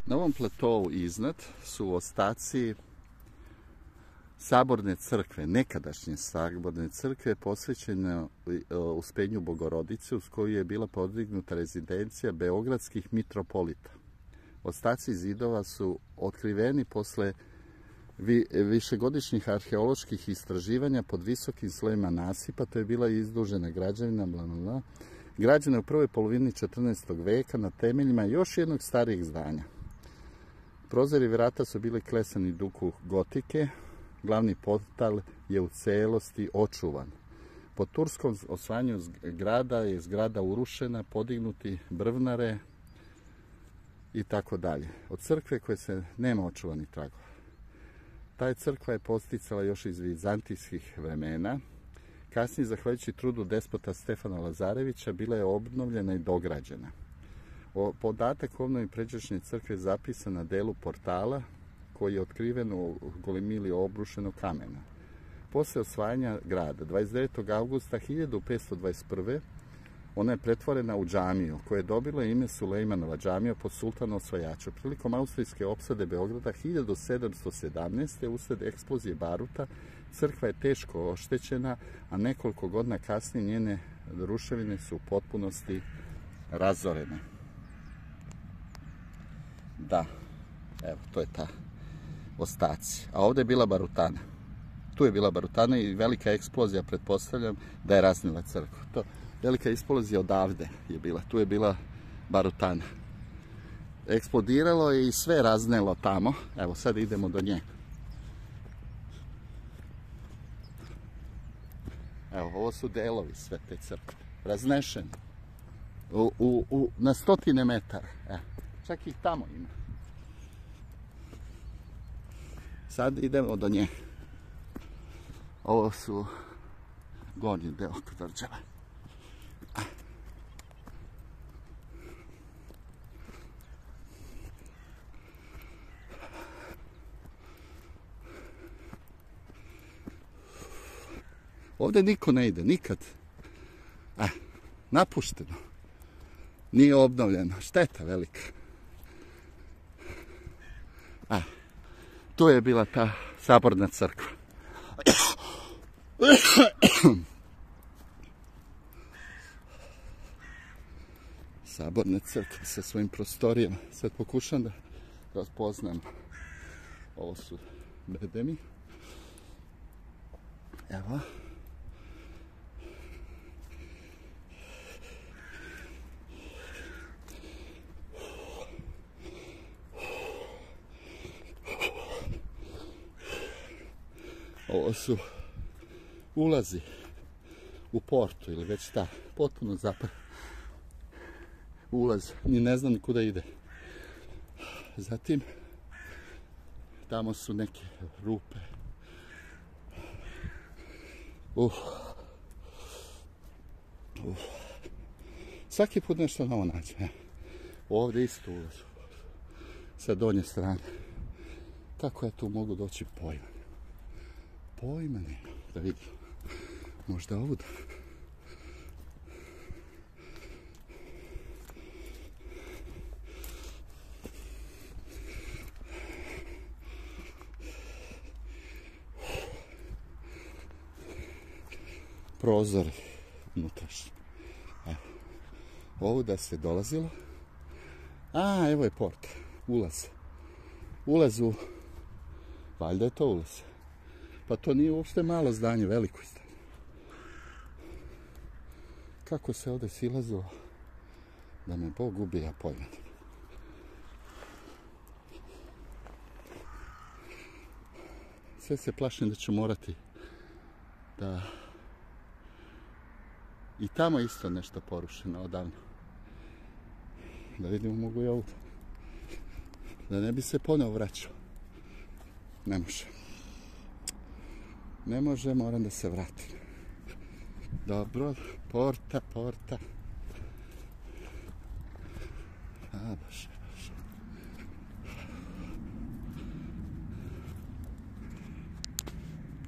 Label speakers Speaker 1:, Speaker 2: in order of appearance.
Speaker 1: Na ovom platovu iznad su ostaci saborne crkve, nekadašnje saborne crkve posvećene Uspenju Bogorodice, uz koju je bila podignuta rezidencija beogradskih mitropolita. Ostaci zidova su otkriveni posle višegodišnjih arheoloških istraživanja pod visokim slojima nasipa. To je bila izdužena građevina, građena u prvoj polovini 14. veka na temeljima još jednog starijeg zdanja. Prozori vrata su bili klesani u duhu gotike. Glavni portal je u celosti očuvan. Po turskom osvajanju grada je zgrada urušena, podignuti brvnare i tako dalje. Od crkve koje se nema očuvanih tragova. Ta je crkva je posticala još iz vizantijskih vremena. Kasnije, zahvaljujući trudu despota Stefana Lazarevića, bila je obnovljena i dograđena. Podatak o obnovi pređašnje crkve je zapisan na delu portala koji je otkriven u golimili obrušenog kamena. Posle osvajanja grada, 29. augusta 1521. ona je pretvorena u džamiju, koja je dobila ime Sulejmanova džamija po sultanu osvajaču. Prilikom austrijske opsade Beograda 1717. usled eksplozije baruta, crkva je teško oštećena, a nekoliko godina kasnije njene ruševine su u potpunosti razorene. Da, evo, to je ta ostaci. A ovdje je bila barutana. Tu je bila barutana i velika eksplozija, pretpostavljam, da je raznila crkvu. Velika eksplozija odavde je bila. Tu je bila barutana. Eksplodiralo je i sve raznelo tamo. Evo, sad idemo do nje. Evo, ovo su delovi sve te crkve. Raznešeni. Na stotine metara. Evo, čak i tamo ima. Sad idemo do nje. Ovo su gornji deo tvrđave. Ovdje niko ne ide, nikad. Napušteno. Nije obnovljeno. Šteta velika. Tu je bila ta saborna crkva. Saborne crkve sa svojim prostorijama. Sad pokušam da razpoznam. Ovo su bedemi. Evo. Ovo su ulazi u portu ili već ta potpuno zapad ulaz, ni ne znam ni kuda ide. Zatim tamo su neke rupe. Svaki put nešto novo nađe. Ovdje isto ulaz sa donje strane. Kako ja tu mogu doći, pojma. Pojma nema. Da vidim. Možda ovuda. Prozor unutrašnji. Ovuda se dolazilo. Evo je porta. Ulaz. Ulaz u... Valjda je to ulaz. Pa to nije uopšte malo zdanje, veliko zdanje. Kako se ovdje silazilo, da me Bog ubije, ja pojma. Sve se plašim da ću morati da... I tamo isto nešto porušeno odavno. Da vidimo, mogu i ovdje. Da ne bi se ponovo vraćao. Ne može. Ne može, moram da se vratim. Dobro, porta. Bože.